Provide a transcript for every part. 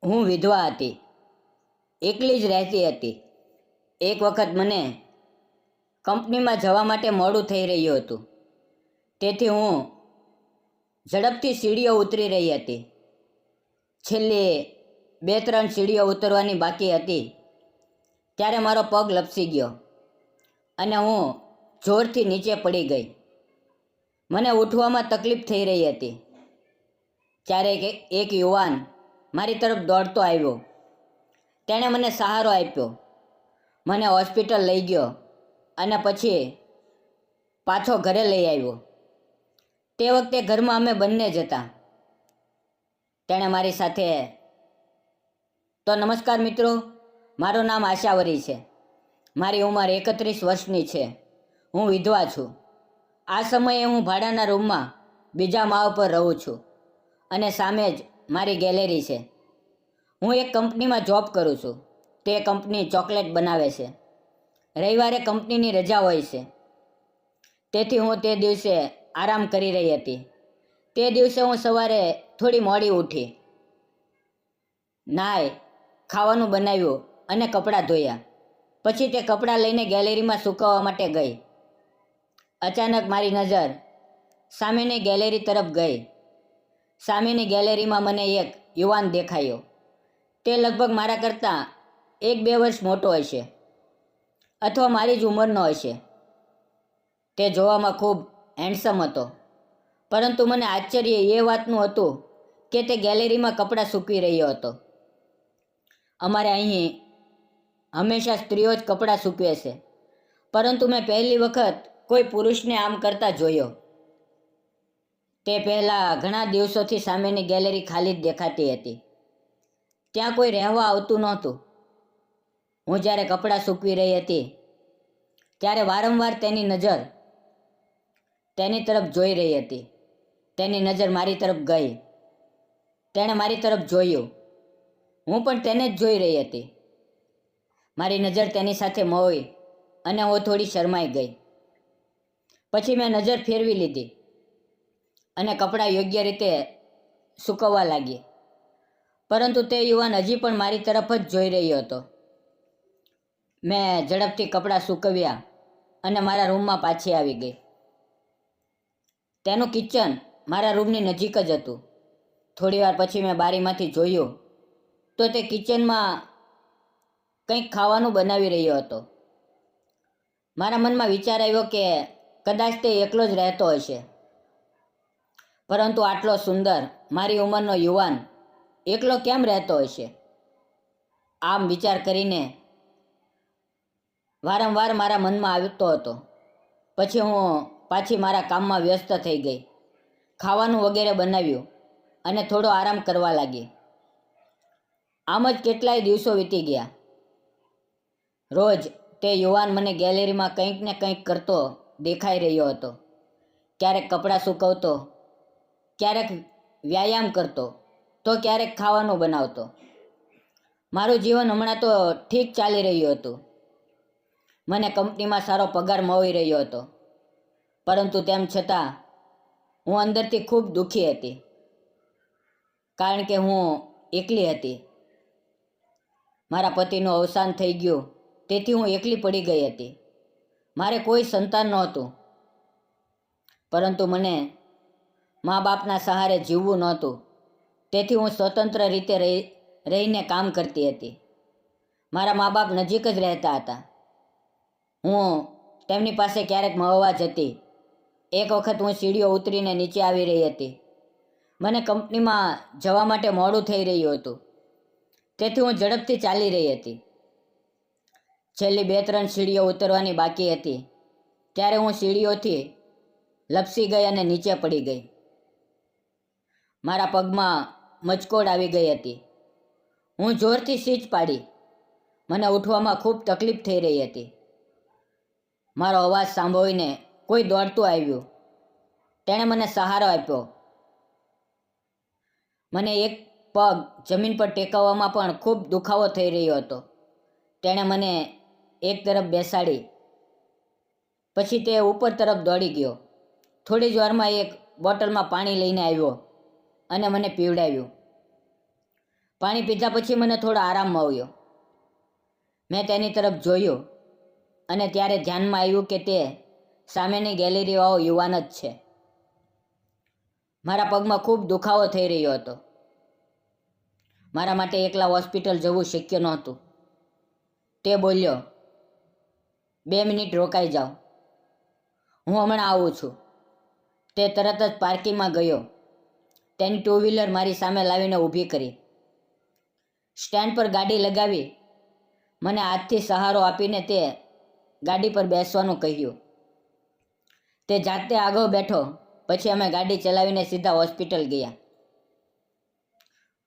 હું વિધવા હતી, એકલી જ રહેતી હતી. એક વખત મને કંપનીમાં જવા માટે મોડું થઈ રહ્યું હતું, તેથી હું ઝડપથી સીડીઓ ઉતરી રહી હતી. છેલ્લી 2-3 સીડીઓ ઉતરવાની બાકી હતી ત્યારે મારો પગ લપસી ગયો અને હું જોરથી નીચે પડી ગઈ. મને ઉઠવામાં તકલીફ થઈ રહી હતી. ત્યારે એક યુવાન મારી તરફ દોડતો આવ્યો. તેણે મને સહારો આપ્યો, મને હોસ્પિટલ લઈ ગયો અને પછી પાછો ઘરે લઈ આવ્યો. તે વખતે ઘરમાં અમે બંને જ હતા. તેણે મારી સાથે તો નમસ્કાર મિત્રો, મારું નામ આશાવરી છે. મારી ઉંમર 31 વર્ષની છે. હું વિધવા છું. આ સમયે હું ભાડાના રૂમમાં બીજા માળ પર રહું છું અને સામે જ મારી ગેલેરી છે. હું એક કંપનીમાં જોબ કરું છું. તે કંપની ચોકલેટ બનાવે છે. રવિવારે કંપનીની રજા હોય છે, તેથી હું તે દિવસે આરામ કરી રહી હતી. તે દિવસે હું સવારે થોડી મોડી ઉઠી, નાહી, ખાવાનું બનાવ્યું અને કપડાં ધોયા. પછી તે કપડાં લઈને ગેલેરીમાં સૂકવવા માટે ગઈ. અચાનક મારી નજર સામેની ગેલેરી તરફ ગઈ. સામેની ગેલેરીમાં મને એક યુવાન દેખાયો. તે લગભગ મારા કરતાં 1-2 વર્ષ મોટો હશે અથવા મારી જ ઉંમરનો હશે. તે જોવામાં ખૂબ હેન્ડસમ હતો, પરંતુ મને આશ્ચર્ય એ વાતનું હતું કે તે ગેલેરીમાં કપડાં સૂકવી રહ્યો હતો. અમારે અહીં હંમેશા સ્ત્રીઓ જ કપડાં સૂકવે છે, પરંતુ મેં પહેલી વખત કોઈ પુરુષને આમ કરતા જોયો. તે પહેલાં ઘણા દિવસોથી સામેની ગેલેરી ખાલી જ દેખાતી હતી. ત્યાં કોઈ રહેવા આવતું નહોતું. હું જ્યારે કપડાં સૂકવી રહી હતી ત્યારે વારંવાર તેની નજર તેની તરફ જોઈ રહી હતી. તેની નજર મારી તરફ ગઈ. તેણે મારી તરફ જોયું. હું પણ તેને જ જોઈ રહી હતી. મારી નજર તેની સાથે મોઈ અને હું થોડી શરમાઈ ગઈ. પછી મેં નજર ફેરવી લીધી અને કપડાં યોગ્ય રીતે સૂકવવા લાગી, પરંતુ તે યુવાન હજી પણ મારી તરફ જ જોઈ રહ્યો હતો. મેં ઝડપથી કપડાં સૂકવ્યા અને મારા રૂમમાં પાછી આવી ગઈ. તેનું કિચન મારા રૂમની નજીક જ હતું. થોડીવાર પછી મેં બારીમાંથી જોયું તો તે કિચનમાં કંઈક ખાવાનું બનાવી રહ્યો હતો. મારા મનમાં વિચાર આવ્યો કે કદાચ તે એકલો જ રહેતો હશે, પરંતુ આટલો સુંદર મારી ઉંમરનો યુવાન એકલો કેમ રહેતો હશે? આમ વિચાર કરીને વારંવાર મારા મનમાં આવતો હતો. પછી હું પાછી મારા કામમાં વ્યસ્ત થઈ ગઈ, ખાવાનું વગેરે બનાવ્યું અને થોડો આરામ કરવા લાગી. આમ જ કેટલાય દિવસો વીતી ગયા. રોજ તે યુવાન મને ગેલેરીમાં કંઈક ને કંઈક કરતો દેખાઈ રહ્યો હતો. ક્યારેક કપડાં સૂકવતો, ક્યારેક વ્યાયામ કરતો, તો ક્યારેક ખાવાનું બનાવતો. મારું જીવન હમણાં તો ઠીક ચાલી રહ્યું હતું. મને કંપનીમાં સારો પગાર મળી રહ્યો હતો, પરંતુ તેમ છતાં હું અંદરથી ખૂબ દુઃખી હતી, કારણ કે હું એકલી હતી. મારા પતિનું અવસાન થઈ ગયું, તેથી હું એકલી પડી ગઈ હતી. મારે કોઈ સંતાન નહોતું, પરંતુ મને મા બાપના સહારે જીવવું નહોતું, તેથી હું સ્વતંત્ર રીતે રહીને કામ કરતી હતી. મારા મા બાપ નજીક જ રહેતા હતા. હું તેમની પાસે ક્યારેક મળવા જતી. એક વખત હું સીડીઓ ઉતરીને નીચે આવી રહી હતી. મને કંપનીમાં જવા માટે મોડું થઈ રહ્યું હતું, તેથી હું ઝડપથી ચાલી રહી હતી. છેલ્લી 2-3 સીડીઓ ઉતરવાની બાકી હતી ત્યારે હું સીડીઓથી લપસી ગઈ અને નીચે પડી ગઈ. મારા પગમાં મચકોડ આવી ગઈ હતી. હું જોરથી સીચ પાડી. મને ઉઠવામાં ખૂબ તકલીફ થઈ રહી હતી. મારો અવાજ સાંભળીને કોઈ દોડતું આવ્યું. તેણે મને સહારો આપ્યો. મને એક પગ જમીન પર ટેકવવામાં પણ ખૂબ દુખાવો થઈ રહ્યો હતો. તેણે મને એક તરફ બેસાડી. પછી તે ઉપર તરફ દોડી ગયો. થોડી જ વારમાં એક બોટલમાં પાણી લઈને આવ્યો અને મને પીવડાવ્યું. પાણી પીધા પછી મને થોડો આરામ આવ્યો. મેં તેની તરફ જોયું અને ત્યારે ધ્યાનમાં આવ્યું કે તે સામેની ગેલેરીવાળો યુવાન જ છે. મારા પગમાં ખૂબ દુખાવો થઈ રહ્યો હતો. મારા માટે એકલા હોસ્પિટલ જવું શક્ય નહોતું. તે બોલ્યો, 2 મિનિટ રોકાઈ જાઓ, હું હમણાં આવું છું. તે તરત જ પાર્કિંગમાં ગયો. તેની 2 વ્હીલર મારી સામે લાવીને ઊભી કરી. સ્ટેન્ડ પર ગાડી લગાવી મને હાથથી સહારો આપીને તે ગાડી પર બેસવાનું કહ્યું. તે જાતે આગળ બેઠો. પછી અમે ગાડી ચલાવીને સીધા હોસ્પિટલ ગયા.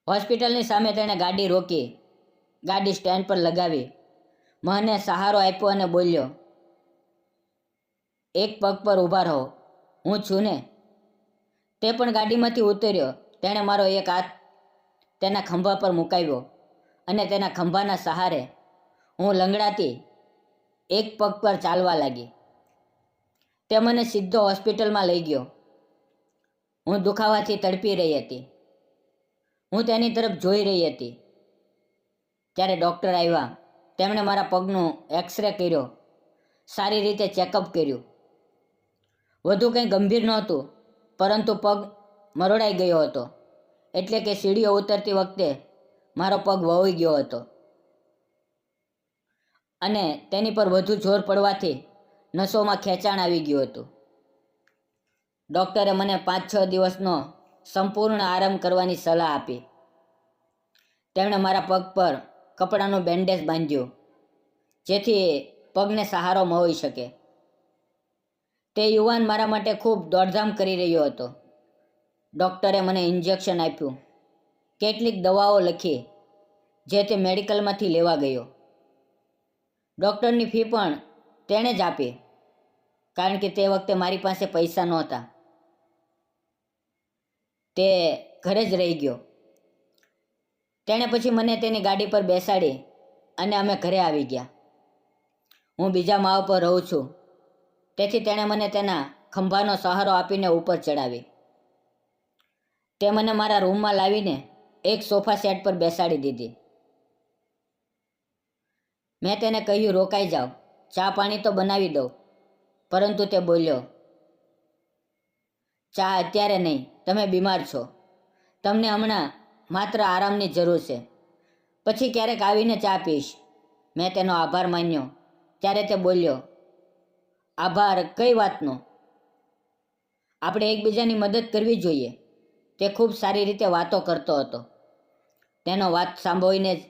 હોસ્પિટલની સામે તેણે ગાડી રોકી, ગાડી સ્ટેન્ડ પર લગાવી, મને સહારો આપ્યો અને બોલ્યો, એક પગ પર ઊભા રહો, હું છું ને. તે પણ ગાડીમાંથી ઉતર્યો. તેણે મારો એક હાથ તેના ખંભા પર મુકાવ્યો અને તેના ખંભાના સહારે હું લંગડાતી એક પગ પર ચાલવા લાગી. તે મને સીધો હોસ્પિટલમાં લઈ ગયો. હું દુખાવાથી તડપી રહી હતી. હું તેની તરફ જોઈ રહી હતી. ત્યારે ડૉક્ટર આવ્યા. તેમણે મારા પગનું એક્સરે કર્યો, સારી રીતે ચેકઅપ કર્યું. વધુ કંઈ ગંભીર નહોતું, પરંતુ પગ મરોડાઈ ગયો હતો. એટલે કે સીડીઓ ઉતરતી વખતે મારો પગ વળી ગયો હતો અને તેની પર વધુ જોર પડવાથી નસોમાં ખેંચાણ આવી ગયું હતું. ડૉક્ટરે મને 5-6 દિવસનો સંપૂર્ણ આરામ કરવાની સલાહ આપી. તેમણે મારા પગ પર કપડાનું બેન્ડેજ બાંધ્યું, જેથી પગને સહારો મળી શકે. તે યુવાન મારા માટે ખૂબ દોડધામ કરી રહ્યો હતો. ડૉક્ટરે મને ઇન્જેક્શન આપ્યું, કેટલીક દવાઓ લખી, જે તે મેડિકલમાંથી લેવા ગયો. ડૉક્ટરની ફી પણ તેણે જ આપી, કારણ કે તે વખતે મારી પાસે પૈસા નહોતા. તે ઘરે જ રહી ગયો. તેણે પછી મને તેની ગાડી પર બેસાડી અને અમે ઘરે આવી ગયા. હું બીજા માળ પર રહું છું, તેથી તેણે મને તેના ખંભાનો સહારો આપીને ઉપર ચડાવી. તે મને મારા રૂમમાં લાવીને એક સોફા સેટ પર બેસાડી દીધી. મેં તેને કહ્યું, રોકાઈ જાઓ, ચા પાણી તો બનાવી દઉં. પરંતુ તે બોલ્યો, ચા અત્યારે નહીં, તમે બીમાર છો. તમને હમણાં માત્ર આરામની જરૂર છે. પછી ક્યારેક આવીને ચા પીશ. મેં તેનો આભાર માન્યો. ત્યારે તે બોલ્યો, આભાર કઈ વાતનો? આપણે એકબીજાની મદદ કરવી જોઈએ. તે ખૂબ સારી રીતે વાતો કરતો હતો. તેનો વાત સાંભળીને જ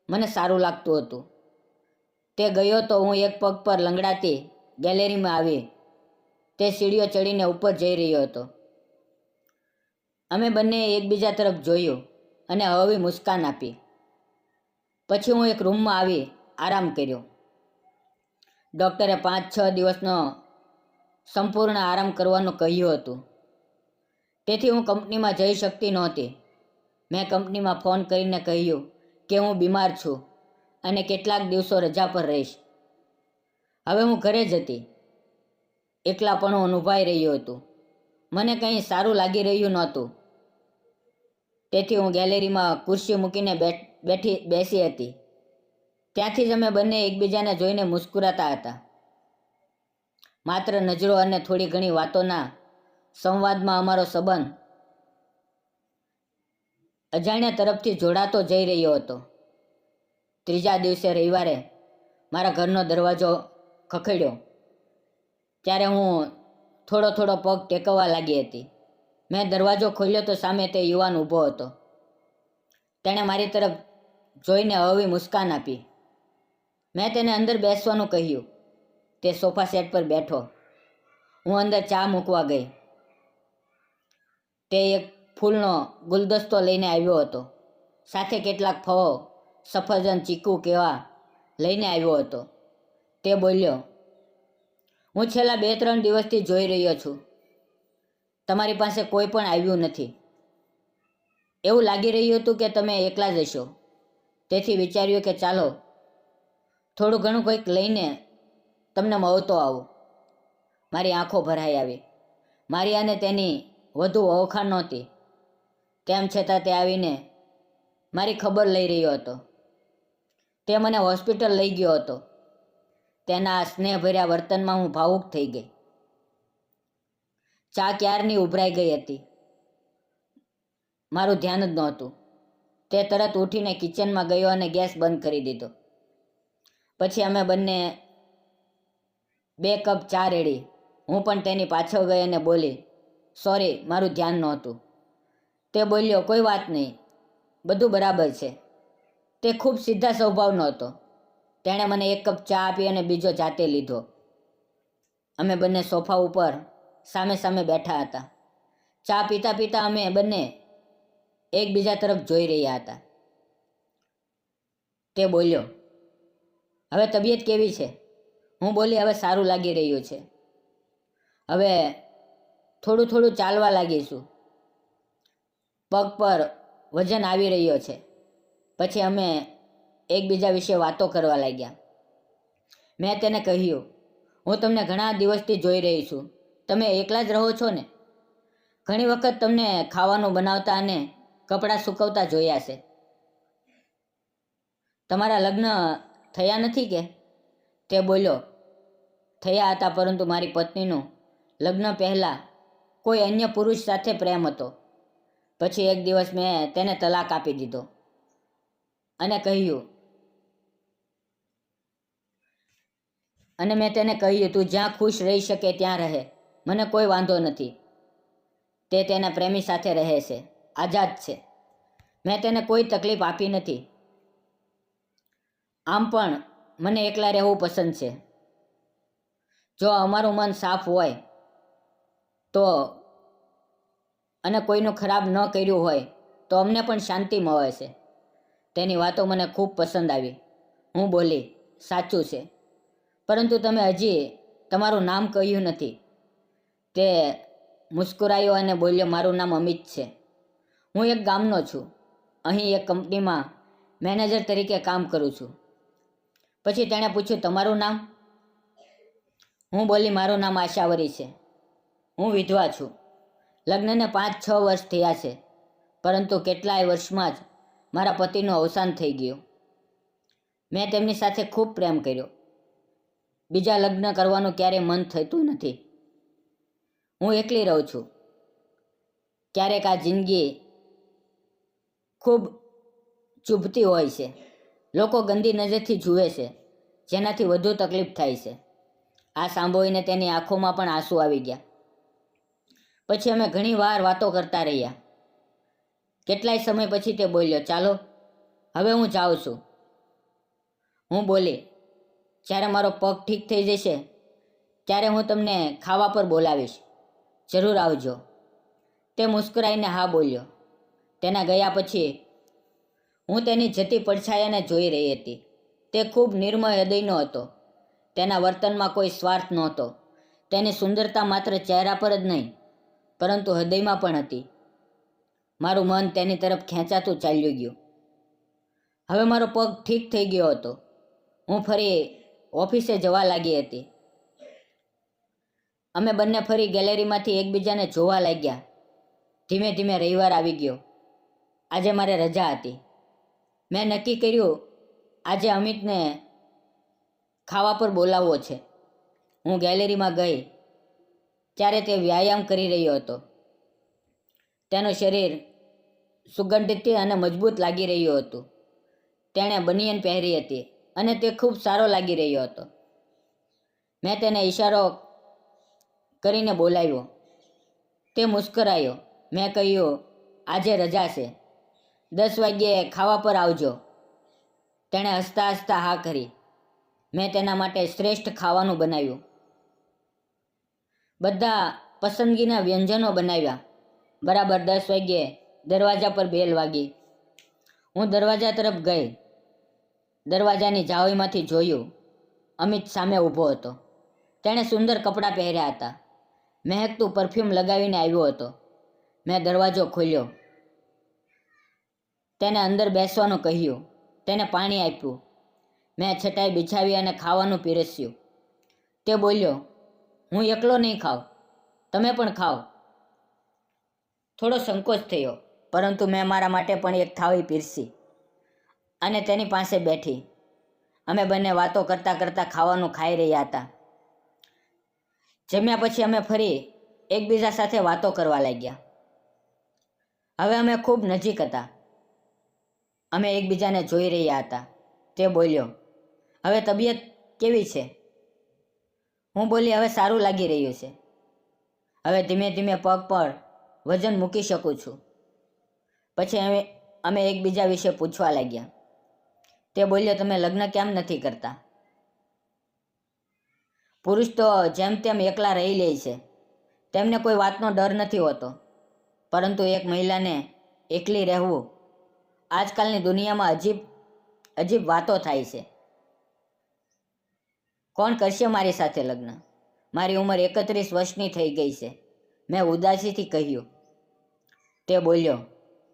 મને સારું લાગતું હતું. તે ગયો તો હું એક પગ પર લંગડાતી ગેલેરીમાં આવી. તે સીડીઓ ચડીને ઉપર જઈ રહ્યો હતો. અમે બંનેએ એકબીજા તરફ જોયું અને હળવી મુસ્કાન આપી. પછી હું એક રૂમમાં આવી આરામ કર્યો. ડૉક્ટરે 5-6 દિવસનો સંપૂર્ણ આરામ કરવાનું કહ્યું હતું. તેથી હું કંપનીમાં જઈ શકતી નહોતી. મેં કંપનીમાં ફોન કરીને કહ્યું કે હું બીમાર છું અને કેટલાક દિવસો રજા પર રહીશ. હવે હું ઘરે જ હતી. એકલાપણું અનુભવાઈ રહ્યું હતું. મને કંઈ સારું લાગી રહ્યું નહોતું. તેથી હું ગેલેરીમાં ખુરશી મૂકીને બેસી હતી. ત્યાંથી જ અમે બંને એકબીજાને જોઈને મુસ્કુરાતા હતા. માત્ર નજરો અને થોડી ઘણી વાતોના સંવાદમાં અમારો સંબંધ અજાણ્યા તરફથી જોડાતો જઈ રહ્યો હતો. ત્રીજા દિવસે રવિવારે મારા ઘરનો દરવાજો ખખડ્યો. ત્યારે હું થોડો પગ ટેકવવા લાગી હતી. મેં દરવાજો ખોલ્યો તો સામે તે યુવાન ઊભો હતો. તેણે મારી તરફ જોઈને હળવી મુસ્કાન આપી. મેં તેને અંદર બેસવાનું કહ્યું. તે સોફા સેટ પર બેઠો. હું અંદર ચા મૂકવા ગઈ. તે એક ફૂલનો ગુલદસ્તો લઈને આવ્યો હતો. સાથે કેટલાક ફળો, સફરજન, ચીકુ કેળા લઈને આવ્યો હતો. તે બોલ્યો, હું છેલ્લા 2-3 દિવસથી જોઈ રહ્યો છું. તમારી પાસે કોઈ પણ આવ્યું નથી. એવું લાગી રહ્યું હતું કે તમે એકલા જ હશો. તેથી વિચાર્યું કે ચાલો થોડું ઘણું કંઈક લઈને તમને મળતો આવું. મારી આંખો ભરાઈ આવી. મારી અને તેની વધુ ઓળખાણ નહોતી. તેમ છતાં તે આવીને મારી ખબર લઈ રહ્યો હતો. તે મને હોસ્પિટલ લઈ ગયો હતો. તેના સ્નેહભર્યા વર્તનમાં હું ભાવુક થઈ ગઈ. ચા ક્યારની ઉભરાઈ ગઈ હતી. મારું ધ્યાન જ નહોતું. તે તરત ઉઠીને કિચનમાં ગયો અને ગેસ બંધ કરી દીધો. પછી અમે બંને 2 કપ ચા રેડી. હું પણ તેની પાછળ ગઈ અને બોલી, સોરી, મારું ધ્યાન નહોતું. તે બોલ્યો, કોઈ વાત નહીં, બધું બરાબર છે. તે ખૂબ સીધા સ્વભાવનો હતો. તેણે મને 1 કપ ચા આપી અને બીજો જાતે લીધો. અમે બંને સોફા ઉપર સામે સામે બેઠા હતા. ચા પીતા પીતા અમે બંને એકબીજા તરફ જોઈ રહ્યા હતા. તે બોલ્યો, હવે તબિયત કેવી છે? હું બોલી, હવે સારું લાગી રહ્યું છે. હવે થોડું થોડું ચાલવા લાગીશું. પગ પર વજન આવી રહ્યો છે. પછી અમે એકબીજા વિશે વાતો કરવા લાગ્યા. મેં તેને કહ્યું, હું તમને ઘણા દિવસથી જોઈ રહી છું. તમે એકલા જ રહો છો ને? ઘણી વખત તમને ખાવાનું બનાવતા અને કપડાં સૂકવતા જોયા છે. તમારા લગ્ન થયા નથી કે? તે બોલ્યો, થયા હતા, પરંતુ મારી પત્નીનું લગ્ન પહેલાં કોઈ અન્ય પુરુષ સાથે પ્રેમ હતો. પછી એક દિવસ મેં તેને તલાક આપી દીધો અને મેં તેને કહ્યું, તું જ્યાં ખુશ રહી શકે ત્યાં રહે, મને કોઈ વાંધો નથી. તે તેના પ્રેમી સાથે રહે છે, આઝાદ છે. મેં તેને કોઈ તકલીફ આપી નથી. આમ પણ મને એકલા રહેવું પસંદ છે. જો અમારું મન સાફ હોય તો અને કોઈનું ખરાબ ન કર્યું હોય તો અમને પણ શાંતિ મળે છે. તેની વાતો મને ખૂબ પસંદ આવી. હું બોલી, સાચું છે, પરંતુ તમે હજી તમારું નામ કહ્યું નથી. તે મુસ્કુરાયો અને બોલ્યો, મારું નામ અમિત છે. હું એક ગામનો છું. અહીં એક કંપનીમાં મેનેજર તરીકે કામ કરું છું. પછી તેણે પૂછ્યું, તમારું નામ? હું બોલી, મારું નામ આશાવરી છે. હું વિધવા છું. લગ્નને 5-6 વર્ષ થયા છે, પરંતુ કેટલાય વર્ષમાં જ મારા પતિનું અવસાન થઈ ગયું. મેં તેમની સાથે ખૂબ પ્રેમ કર્યો. બીજા લગ્ન કરવાનું ક્યારેય મન થતું નથી. હું એકલી રહું છું. ક્યારેક આ જિંદગી ખૂબ ચૂભતી હોય છે. લોકો ગંદી નજરથી જુએ છે, જેનાથી વધુ તકલીફ થાય છે. આ સાંભળીને તેની આંખોમાં પણ આંસુ આવી ગયા. પછી અમે ઘણી વાર વાતો કરતા રહ્યા. કેટલાય સમય પછી તે બોલ્યો, ચાલો હવે હું જાઉં છું. હું બોલી, જ્યારે મારો પગ ઠીક થઈ જશે ત્યારે હું તમને ખાવા પર બોલાવીશ, જરૂર આવજો. તે મુસ્કરાઈને હા બોલ્યો. તેના ગયા પછી હું તેની જતી પડછાયાને જોઈ રહી હતી. તે ખૂબ નિર્મળ હૃદયનો હતો. તેના વર્તનમાં કોઈ સ્વાર્થ નહોતો. તેની સુંદરતા માત્ર ચહેરા પર જ નહીં, પરંતુ હૃદયમાં પણ હતી. મારું મન તેની તરફ ખેંચાતું ચાલ્યું ગયું. હવે મારો પગ ઠીક થઈ ગયો હતો. હું ફરી ઓફિસે જવા લાગી હતી. અમે બંને ફરી ગેલેરીમાંથી એકબીજાને જોવા લાગ્યા. ધીમે ધીમે રવિવાર આવી ગયો. આજે મારે રજા હતી. મેં નક્કી કર્યું, આજે અમિતને ખાવા પર બોલાવવો છે. હું ગેલેરીમાં ગઈ ત્યારે તે વ્યાયામ કરી રહ્યો હતો. તેનું શરીર સુગંધિત અને મજબૂત લાગી રહ્યું હતું. તેણે બનિયન પહેરી હતી અને તે ખૂબ સારો લાગી રહ્યો હતો. મેં તેને ઈશારો કરીને બોલાવ્યો. તે મુસ્કરાયો. મેં કહ્યું, આજે રજા છે, 10 વાગ્યે ખાવા પર આવજો. તેણે હસતા હસતા હા કરી. મેં તેના માટે શ્રેષ્ઠ ખાવાનું બનાવ્યું. બધા પસંદગીના વ્યંજનો બનાવ્યા. બરાબર 10 વાગ્યે દરવાજા પર બેલ વાગી. હું દરવાજા તરફ ગઈ. દરવાજાની જાળીમાંથી જોયું. અમિત સામે ઊભો હતો. તેણે સુંદર કપડાં પહેર્યા હતા. મહેકતું પરફ્યુમ લગાવીને આવ્યો હતો. મેં દરવાજો ખોલ્યો. તેને અંદર બેસવાનું કહ્યું. તેને પાણી આપ્યું. મેં ચટાઈ બિછાવી અને ખાવાનું પીરસ્યું. તે બોલ્યો, હું એકલો નહીં ખાઉં, તમે પણ ખાઓ. થોડો સંકોચ થયો, પરંતુ મેં મારા માટે પણ એક થાળી પીરસી. અને તેની પાસે બેઠી. અમે બંને વાતો કરતાં કરતાં ખાવાનું ખાઈ રહ્યા હતા. જમ્યા પછી અમે ફરી એકબીજા સાથે વાતો કરવા લાગ્યા. હવે અમે ખૂબ નજીક હતા. અમે એકબીજાને જોઈ રહ્યા હતા. તે બોલ્યો, હવે તબિયત કેવી છે? હું બોલી, હવે સારું લાગી રહ્યું છે. હવે ધીમે ધીમે પગ પર વજન મૂકી શકું છું. પછી અમે એકબીજા વિશે પૂછવા લાગ્યા. તે બોલ્યો, તમે લગ્ન કેમ નથી કરતા? પુરુષ તો જેમ તેમ એકલા રહી લે છે. તેમને કોઈ વાતનો ડર નથી હોતો. પરંતુ એક મહિલાને એકલી રહેવું, આજકાલની દુનિયામાં અજીબ વાતો થાય છે. કોણ કરશે મારી સાથે લગ્ન? મારી ઉંમર 31 વર્ષની થઈ ગઈ છે. મેં ઉદાસીથી કહ્યું. તે બોલ્યો,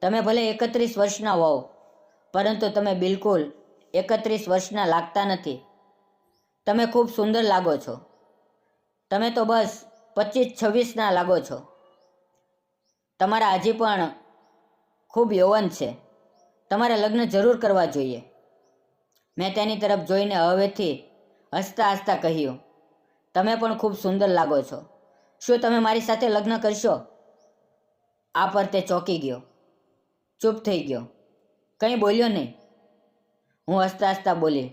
તમે ભલે 31 વર્ષના હોવ, પરંતુ તમે બિલકુલ 31 વર્ષના લાગતા નથી. તમે ખૂબ સુંદર લાગો છો. તમે તો બસ 25-26ના લાગો છો. તમારા હજી પણ ખૂબ યૌવન છે. તમારે લગ્ન જરૂર કરવા જોઈએ. મેં તેની તરફ જોઈને હવેથી હસતા હસતા કહ્યું, તમે પણ ખૂબ સુંદર લાગો છો. શું તમે મારી સાથે લગ્ન કરશો? આ પર તે ચોંકી ગયો, ચૂપ થઈ ગયો, કંઈ બોલ્યો નહીં. હું હસતા હસતા બોલી,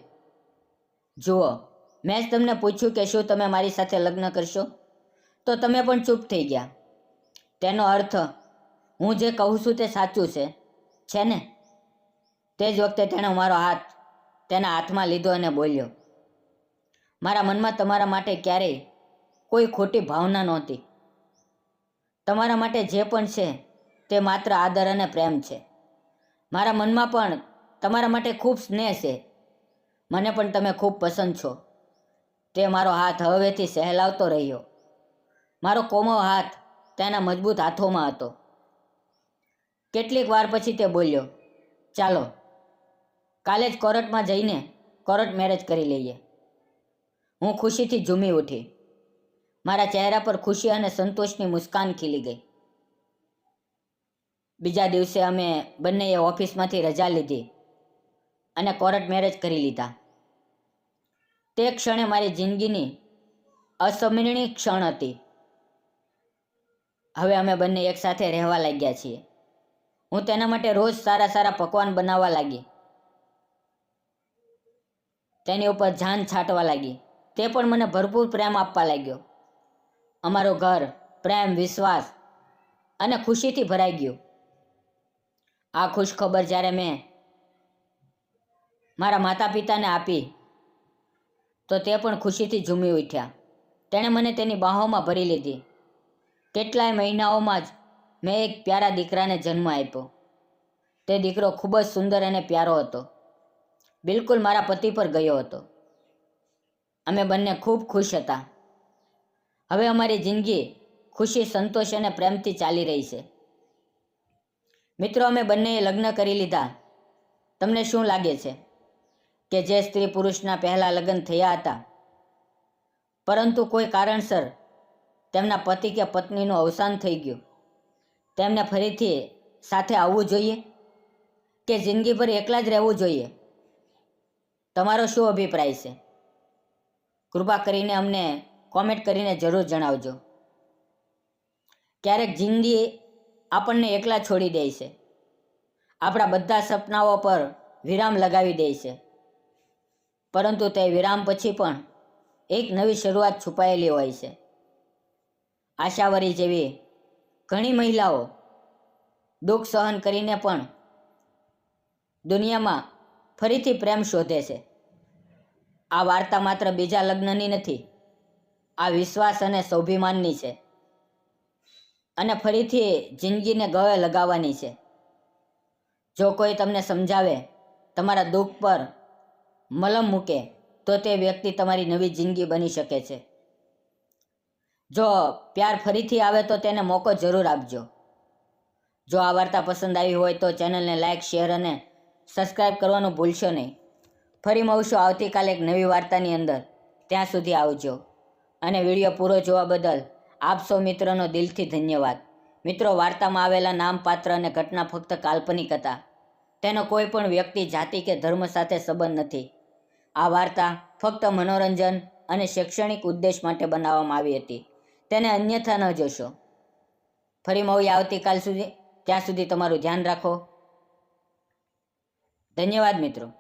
જુઓ, મેં જ તમને પૂછ્યું કે શું તમે મારી સાથે લગ્ન કરશો, તો તમે પણ ચૂપ થઈ ગયા. તેનો અર્થ હું જે કહું છું તે સાચું છે ને? તે જ વખતે તેણે મારો હાથ તેના હાથમાં લીધો અને બોલ્યો, મારા મનમાં તમારા માટે ક્યારેય કોઈ ખોટી ભાવના નહોતી. તમારા માટે જે પણ છે તે માત્ર આદર અને પ્રેમ છે. મારા મનમાં પણ તમારા માટે ખૂબ સ્નેહ છે. મને પણ તમે ખૂબ પસંદ છો. તે મારો હાથ હવેથી સહેલાવતો રહ્યો. મારો કોમળ હાથ તેના મજબૂત હાથોમાં હતો. કેટલીક વાર પછી તે બોલ્યો, ચાલો કાલે જ કોર્ટમાં જઈને કોર્ટ મેરેજ કરી લઈએ. હું ખુશીથી ઝૂમી ઉઠી. મારા ચહેરા પર ખુશી અને સંતોષની મુસ્કાન ખીલી ગઈ. બીજા દિવસે અમે બંનેએ ઓફિસમાંથી રજા લીધી અને કોર્ટ મેરેજ કરી લીધા. તે ક્ષણે મારી જિંદગીની અસમરણીય ક્ષણ હતી. હવે અમે બંને એકસાથે રહેવા લાગ્યા છીએ. હું તેના માટે રોજ સારા પકવાન બનાવવા લાગી. તેની ઉપર જાન છાંટવા લાગી. તે પણ મને ભરપૂર પ્રેમ આપવા લાગ્યો. અમારું ઘર પ્રેમ, વિશ્વાસ અને ખુશીથી ભરાઈ ગયું. આ ખુશ ખબર જ્યારે મેં મારા માતા પિતાને આપી તો તે પણ ખુશીથી ઝૂમી ઉઠ્યા. તેણે મને તેની બાહોમાં ભરી લીધી. કેટલાય મહિનાઓમાં જ મેં એક પ્યારા દીકરાને જન્મ આપ્યો. તે દીકરો ખૂબ જ સુંદર અને પ્યારો હતો. બિલકુલ મારા પતિ પર ગયો હતો. અમે બંને ખૂબ ખુશ હતા. હવે અમારી જિંદગી ખુશી, સંતોષ અને પ્રેમથી ચાલી રહી છે. મિત્રો, અમે બંનેએ લગ્ન કરી લીધા. તમને શું લાગે છે કે જે સ્ત્રી પુરુષના પહેલા લગ્ન થયા હતા, પરંતુ કોઈ કારણસર તેમના પતિ કે પત્નીનું અવસાન થઈ ગયું, તેમને ફરીથી સાથે આવવું જોઈએ કે જિંદગીભર એકલા જ રહેવું જોઈએ? તમારો શું અભિપ્રાય છે? કૃપા કરીને અમને કોમેન્ટ કરીને જરૂર જણાવજો. ક્યારેક જિંદગી આપણને એકલા છોડી દે છે. આપણા બધા સપનાઓ પર વિરામ લગાવી દે છે. પરંતુ તે વિરામ પછી પણ એક નવી શરૂઆત છુપાયેલી હોય છે. આશાવરી જેવી ઘણી મહિલાઓ દુઃખ સહન કરીને પણ દુનિયામાં ફરીથી પ્રેમ શોધે છે. આ વાર્તા માત્ર બીજા લગ્નની નથી. આ વિશ્વાસ અને સ્વાભિમાનની છે. અને ફરીથી જિંદગીને ગળે લગાવવાની છે. જો કોઈ તમને સમજાવે, તમારા દુઃખ પર મલમ મૂકે, તો તે વ્યક્તિ તમારી નવી જિંદગી બની શકે છે. જો પ્યાર ફરીથી આવે તો તેને મોકો જરૂર આપજો. જો આ વાર્તા પસંદ આવી હોય તો ચેનલને લાઇક, શેર અને સબસ્ક્રાઈબ કરવાનું ભૂલશો નહીં. ફરી મળશું આવતીકાલે એક નવી વાર્તાની અંદર. ત્યાં સુધી આવજો. અને વિડીયો પૂરો જોવા બદલ આપ સૌ મિત્રોનો દિલથી ધન્યવાદ. મિત્રો, વાર્તામાં આવેલા નામ, પાત્ર અને ઘટના ફક્ત કાલ્પનિક હતા. તેનો કોઈ પણ વ્યક્તિ, જાતિ કે ધર્મ સાથે સંબંધ નથી. આ વાર્તા ફક્ત મનોરંજન અને શૈક્ષણિક ઉદ્દેશ માટે બનાવવામાં આવી હતી. તેને અન્યથા ન જોશો. ફરી મળીએ આવતીકાલ સુધી. ત્યાં સુધી તમારું ધ્યાન રાખો. ધન્યવાદ મિત્રો.